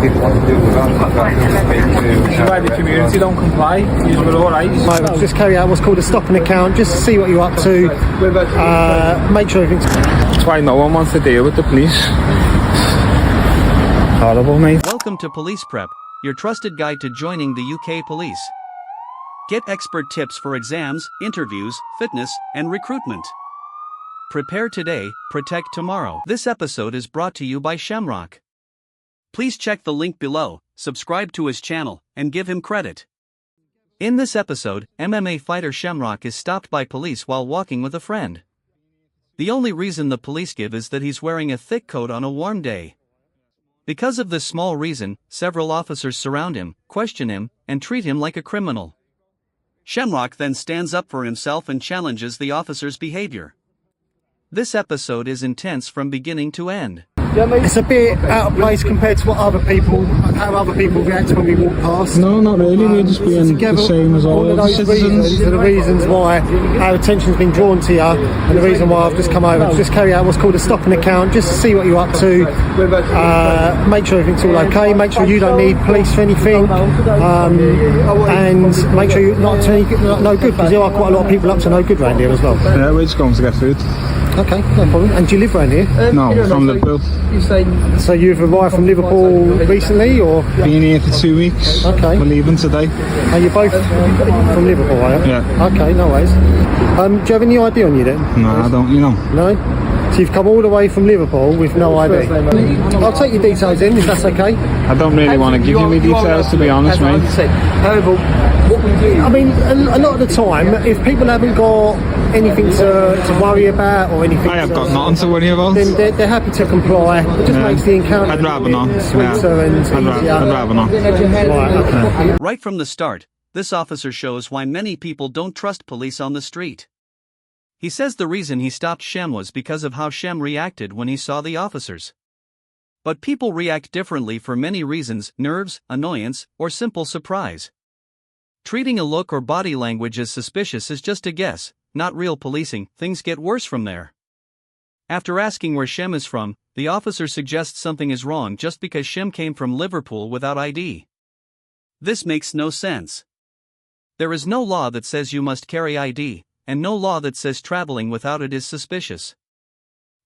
didn't want to deal with us. Where the community don't comply, you're alright. Right, we'll just carry out what's called a stopping account, just to see what you're up to, make sure everything's... That's why no one wants to deal with the police. Horrible, mate. Welcome to Police Prep, your trusted guide to joining the UK Police. Get expert tips for exams, interviews, fitness, and recruitment. Prepare today, protect tomorrow. This episode is brought to you by Shamrock. Please check the link below, subscribe to his channel, and give him credit. In this episode, MMA fighter Shamrock is stopped by police while walking with a friend. The only reason the police give is that he's wearing a thick coat on a warm day. Because of this small reason, several officers surround him, question him, and treat him like a criminal. Shamrock then stands up for himself and challenges the officer's behavior. This episode is intense from beginning to end. It's a bit out of place compared to how other people react when we walk past. No, not really. We're just being the same as all of other those citizens. reasons are the reasons why our attention's been drawn to you, and the reason why I've just come over to just carry out what's called a stopping account, just to see what you're up to, make sure everything's all okay, make sure you don't need police for anything, and make sure you're not to no good, because there are quite a lot of people up to no good around here as well. Yeah, we're just going to get food. Okay, no problem. And do you live around here? No, from Liverpool. So you've arrived from Liverpool recently, or? Been here for 2 weeks. Okay. We're leaving today. Are you both from Liverpool, are you? Yeah. Okay, no worries. Do you have any ID on you then? No, I don't, you know. No? So you've come all the way from Liverpool with no ID? I'll take your details in, if that's okay. I don't really want to give you my details, to be honest, mate. I mean, a lot of the time, if people haven't got anything to worry about or anything, I have got nothing to worry about. then they're happy to comply. It just makes the encounter I'd rather not. sweeter and easier. I'd rather not. Right, okay. Right from the start, this officer shows why many people don't trust police on the street. He says the reason he stopped Shem was because of how Shem reacted when he saw the officers. But people react differently for many reasons: nerves, annoyance, or simple surprise. Treating a look or body language as suspicious is just a guess, not real policing. Things get worse from there. After asking where Shem is from, the officer suggests something is wrong just because Shem came from Liverpool without ID. This makes no sense. There is no law that says you must carry ID, and no law that says traveling without it is suspicious.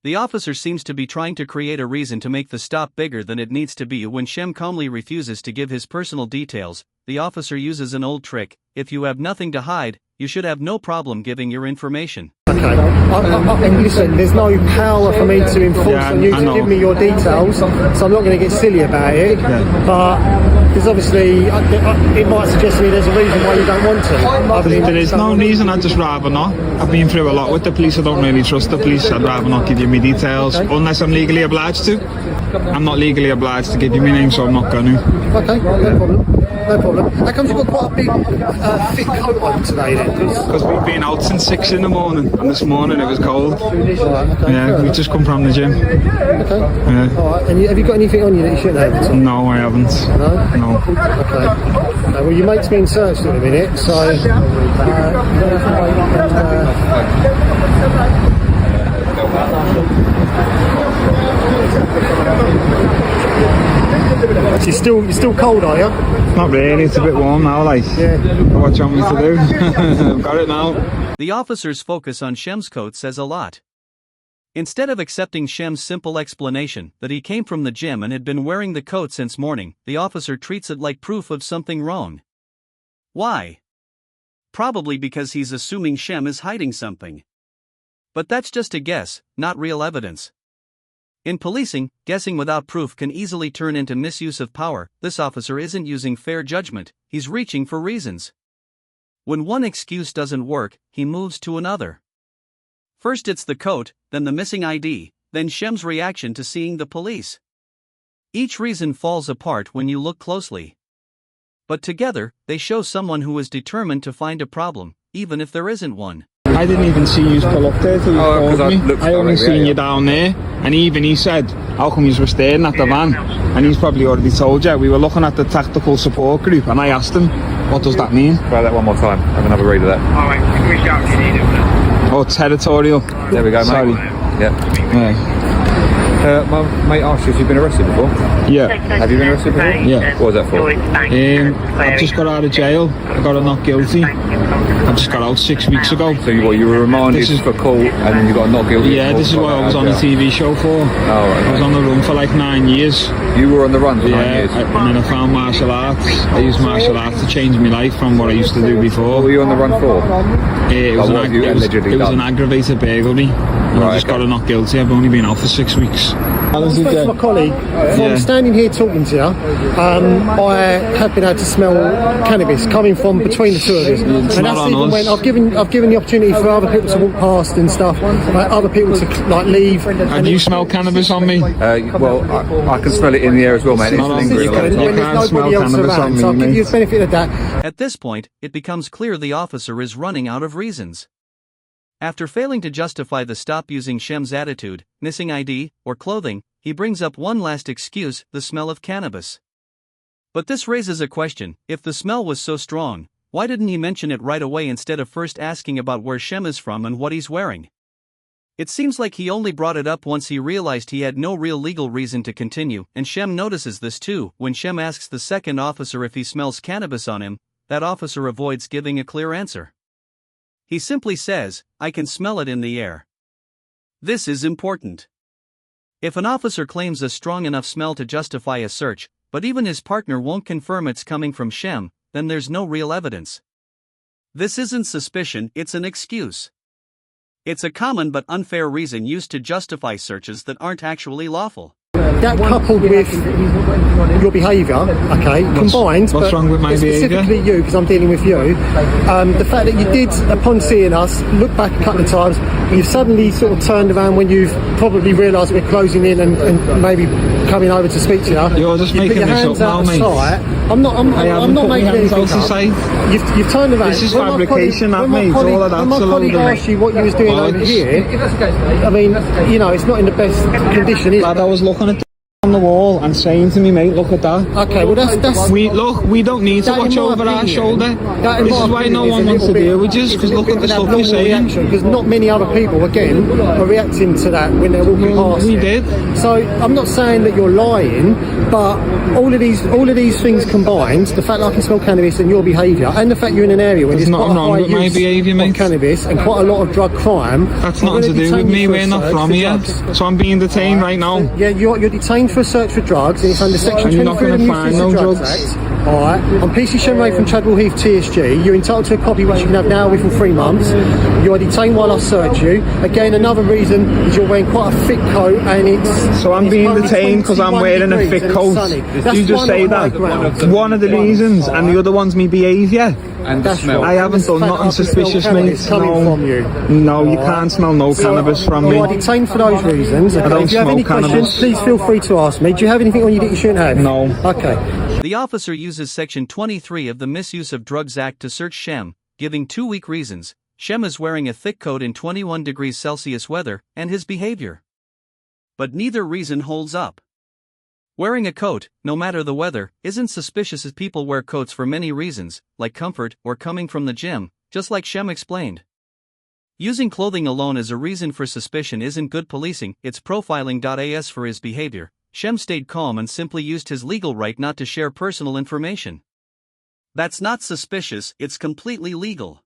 The officer seems to be trying to create a reason to make the stop bigger than it needs to be. When Shem calmly refuses to give his personal details, the officer uses an old trick: if you have nothing to hide, you should have no problem giving your information. Okay. And listen, there's no power for me to enforce on you to give me your details, so I'm not going to get silly about it. Yeah. But there's obviously, it might suggest to me there's a reason why you don't want to. There is no reason, I'd just rather not. I've been through a lot with the police, I don't really trust the police. I'd rather not give you my details, unless I'm legally obliged to. I'm not legally obliged to give you my name, so I'm not going to. Okay, no problem. No problem. How come you've got quite a big, thick coat on today then? Because we've been out since 6 in the morning, and this morning it was cold. Right, okay. Yeah, we've just come from the gym. Okay. Yeah. Alright, and have you got anything on you that you shouldn't have at all? No, I haven't. No? No. Okay. Well, your mate's being searched in a minute, so... You're still cold, are you? Not really, it's a bit warm now, like. Yeah. What do you want me to do? I've got it now. The officer's focus on Shem's coat says a lot. Instead of accepting Shem's simple explanation that he came from the gym and had been wearing the coat since morning, the officer treats it like proof of something wrong. Why? Probably because he's assuming Shem is hiding something. But that's just a guess, not real evidence. In policing, guessing without proof can easily turn into misuse of power. This officer isn't using fair judgment, he's reaching for reasons. When one excuse doesn't work, he moves to another. First it's the coat, then the missing ID, then Shem's reaction to seeing the police. Each reason falls apart when you look closely. But together, they show someone who is determined to find a problem, even if there isn't one. I didn't even see you pull up there till you called me. I only seen you down there, and even he said, how come you were staring at the van? And he's probably already told you. We were looking at the tactical support group, and I asked him, what does that mean? Try that one more time. Have another read of that. Alright, give me a shout if you need it. Oh, territorial. There we go, mate. Sorry. Yeah. Yeah. My mate asked you if you've been arrested before. Yeah. Have you been arrested before? Yeah. What was that for? I've just got out of jail. I got a not guilty. I just got out 6 weeks ago. So you were remanded for court and then you got not guilty? Yeah, this is what I was on the TV show for. Oh, right. I was on the run for like 9 years. You were on the run for 9 years? And then I found martial arts. I used martial arts to change my life from what I used to do before. What were you on the run for? It was an aggravated burglary. I just got a not guilty. I've only been out for 6 weeks. I spoke to my colleague. From standing here talking to you, I have been able to smell cannabis coming from between the two of us. And that's even when I've given the opportunity for other people to walk past and stuff, like other people to like leave. And you smell cannabis on me? Well, I can smell it in the air as well, mate. It's lingering. When there's nobody else around, so I'll give you the benefit of that. At this point, it becomes clear the officer is running out of reasons. After failing to justify the stop using Shem's attitude, missing ID, or clothing, he brings up one last excuse: the smell of cannabis. But this raises a question: if the smell was so strong, why didn't he mention it right away instead of first asking about where Shem is from and what he's wearing? It seems like he only brought it up once he realized he had no real legal reason to continue, and Shem notices this too. When Shem asks the second officer if he smells cannabis on him, that officer avoids giving a clear answer. He simply says, "I can smell it in the air." This is important. If an officer claims a strong enough smell to justify a search, but even his partner won't confirm it's coming from Shem, then there's no real evidence. This isn't suspicion, it's an excuse. It's a common but unfair reason used to justify searches that aren't actually lawful. That coupled with your behaviour, okay, combined. What's wrong with my behaviour? Specifically you, because I'm dealing with you. The fact that you did, upon seeing us, look back a couple of times, you've suddenly sort of turned around when you've probably realised we're closing in and maybe coming over to speak to you. You're just making this up now, mate. I'm not making anything up. You've turned around. This is fabrication, that mate. All of that's when my colleague asked you what you was doing over here, I mean, you know, it's not in the best condition, is it? Lad, I was looking at on the wall and saying to me, mate, look at that. Okay, well that's we don't need to watch over our shoulder. This is why no one wants to deal with us, because look at the stuff you're saying. Because not many other people, again, are reacting to that when they're walking past. We did. So I'm not saying that you're lying, but all of these things combined, the fact that I can smell cannabis and your behaviour, and the fact you're in an area where there's quite a high use of cannabis and quite a lot of drug crime. That's nothing to do with me. We're not from here, so I'm being detained right now. Yeah, you're detained for a search for drugs, and it's under Section 23 of the Use of Drugs Act. Alright, I'm PC Shenray from Chadwell Heath TSG. You're entitled to a copy which you can have now within 3 months. You are detained while I search you. Again, another reason is you're wearing quite a thick coat, and it's... So I'm being detained because I'm wearing a thick coat. You just say that. One of the reasons, and the other one's me behaviour. And the smell. I haven't done nothing suspicious, mate. No, you can't smell no cannabis from me. You are detained for those reasons. Okay. If you have any questions, please feel free to ask me. Do you have anything on you that you shouldn't have? No. Okay. The officer uses Section 23 of the Misuse of Drugs Act to search Shem, giving 2 weak reasons: Shem is wearing a thick coat in 21 degrees Celsius weather, and his behavior. But neither reason holds up. Wearing a coat, no matter the weather, isn't suspicious as people wear coats for many reasons, like comfort or coming from the gym, just like Shem explained. Using clothing alone as a reason for suspicion isn't good policing, it's profiling. As for his behavior, Shem stayed calm and simply used his legal right not to share personal information. That's not suspicious, it's completely legal.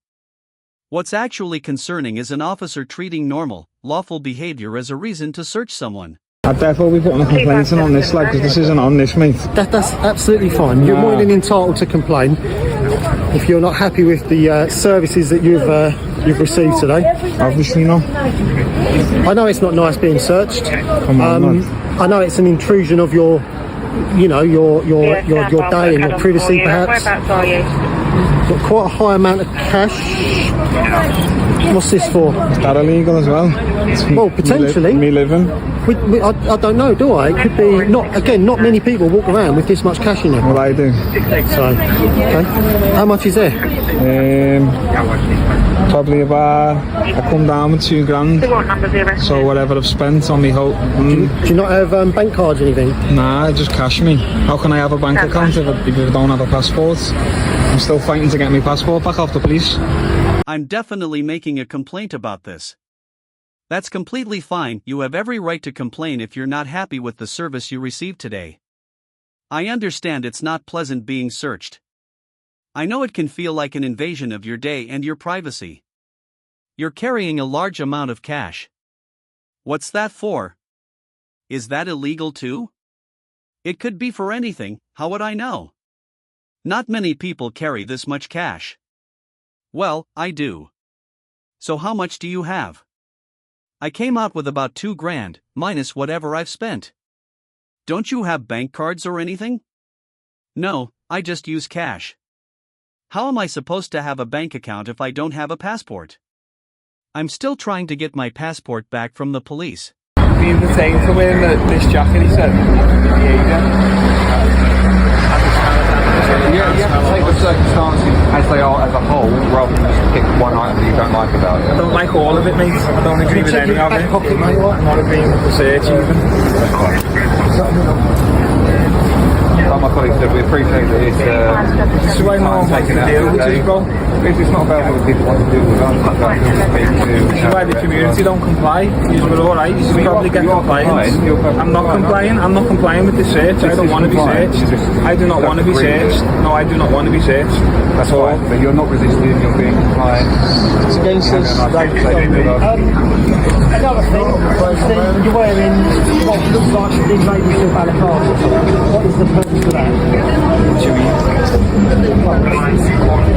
What's actually concerning is an officer treating normal, lawful behavior as a reason to search someone. I'd therefore be putting a complaint on this, like, because this isn't on this, mate. That's absolutely fine. You're more than entitled to complain if you're not happy with the services that you've received today. Obviously not. I know it's not nice being searched. Come on, I know it's an intrusion of your day and your privacy, perhaps. Whereabouts are you? Got quite a high amount of cash. What's this for? Is that illegal as well? Well, potentially. Me living. I don't know, do I? It could be not many people walk around with this much cash in them. Well, I do. So, okay. How much is there? Probably about, I come down with $2,000. So whatever I've spent on me whole. Do you not have bank cards or anything? Nah, just cash me. How can I have a bank account if I don't have a passport? I'm still fighting to get my passport back off the police. I'm definitely making a complaint about this. That's completely fine. You have every right to complain if you're not happy with the service you received today. I understand it's not pleasant being searched. I know it can feel like an invasion of your day and your privacy. You're carrying a large amount of cash. What's that for? Is that illegal too? It could be for anything, how would I know? Not many people carry this much cash. Well, I do. So how much do you have? I came out with about $2,000, minus whatever I've spent. Don't you have bank cards or anything? No, I just use cash. How am I supposed to have a bank account if I don't have a passport? I'm still trying to get my passport back from the police. Being detained for wearing this jacket, he said. Yeah, you have to take the circumstances as they are as a whole, rather than just pick one item that you don't like about it. I don't like all of it, mate. I don't agree with any of it. I'm not agreeing with the search even. Like my colleague said, we appreciate that it's this is why no one wants to deal with it, bro. It's not about what people want to deal with us, it's about who we speak to. This is why the community don't comply. You were alright, you should probably get compliance. I'm not complying with the search. I don't want to be searched. I do not want to be searched. No, I do not want to be searched. That's all. But you're not resisting, you're being compliant. It's against us. Another thing, you're wearing what looks like a big lady to a balaclava or something. What is the purpose of that? What do you mean?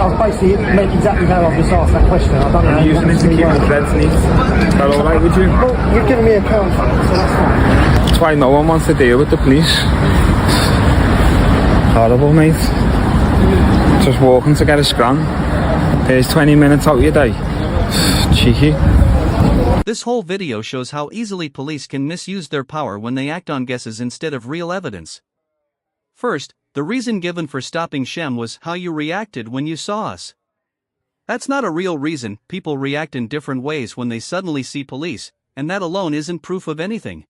I've basically meant exactly how I've just asked that question. I don't know. I'm using it to keep the threads neat. Is that alright with you? Well, you're giving me a account for it, so that's fine. That's why no one wants to deal with the police. Horrible, mate. Just walking to get a scran. There's 20 minutes out of your day. Cheeky. This whole video shows how easily police can misuse their power when they act on guesses instead of real evidence. First, the reason given for stopping Shem was how you reacted when you saw us. That's not a real reason. People react in different ways when they suddenly see police, and that alone isn't proof of anything.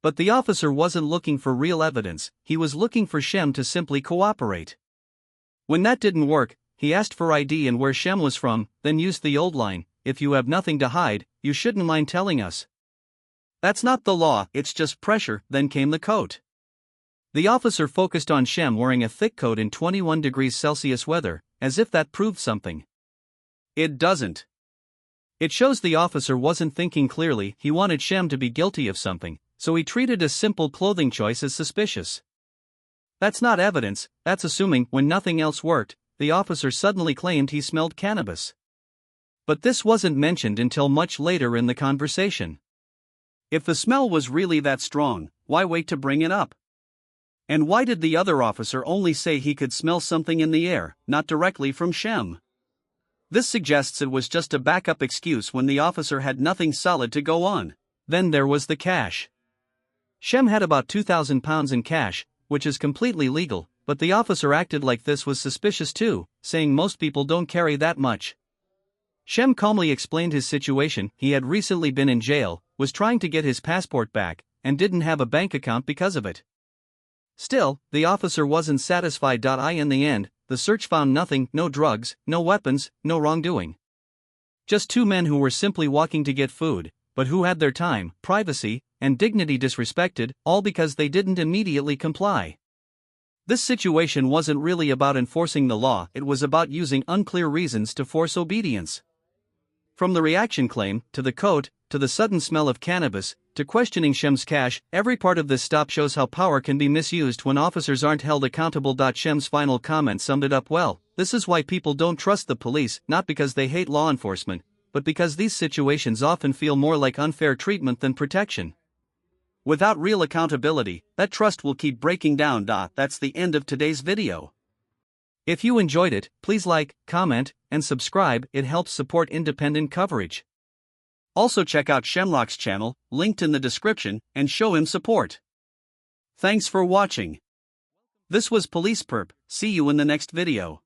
But the officer wasn't looking for real evidence, he was looking for Shem to simply cooperate. When that didn't work, he asked for ID and where Shem was from, then used the old line, "If you have nothing to hide, you shouldn't mind telling us." That's not the law, it's just pressure. Then came the coat. The officer focused on Shem wearing a thick coat in 21 degrees Celsius weather, as if that proved something. It doesn't. It shows the officer wasn't thinking clearly. He wanted Shem to be guilty of something, so he treated a simple clothing choice as suspicious. That's not evidence, that's assuming. When nothing else worked, the officer suddenly claimed he smelled cannabis. But this wasn't mentioned until much later in the conversation. If the smell was really that strong, why wait to bring it up? And why did the other officer only say he could smell something in the air, not directly from Shem? This suggests it was just a backup excuse when the officer had nothing solid to go on. Then there was the cash. Shem had about 2,000 pounds in cash, which is completely legal, but the officer acted like this was suspicious too, saying most people don't carry that much. Shem calmly explained his situation. He had recently been in jail, was trying to get his passport back, and didn't have a bank account because of it. Still, the officer wasn't satisfied. In the end, the search found nothing, no drugs, no weapons, no wrongdoing. Just two men who were simply walking to get food, but who had their time, privacy, and dignity disrespected, all because they didn't immediately comply. This situation wasn't really about enforcing the law, it was about using unclear reasons to force obedience. From the reaction claim, to the coat, to the sudden smell of cannabis, to questioning Shem's cash, every part of this stop shows how power can be misused when officers aren't held accountable. Shem's final comment summed it up well. This is why people don't trust the police, not because they hate law enforcement, but because these situations often feel more like unfair treatment than protection. Without real accountability, that trust will keep breaking down. That's the end of today's video. If you enjoyed it, please like, comment, and subscribe. It helps support independent coverage. Also check out Shemlock's channel, linked in the description, and show him support. Thanks for watching. This was Police Perp. See you in the next video.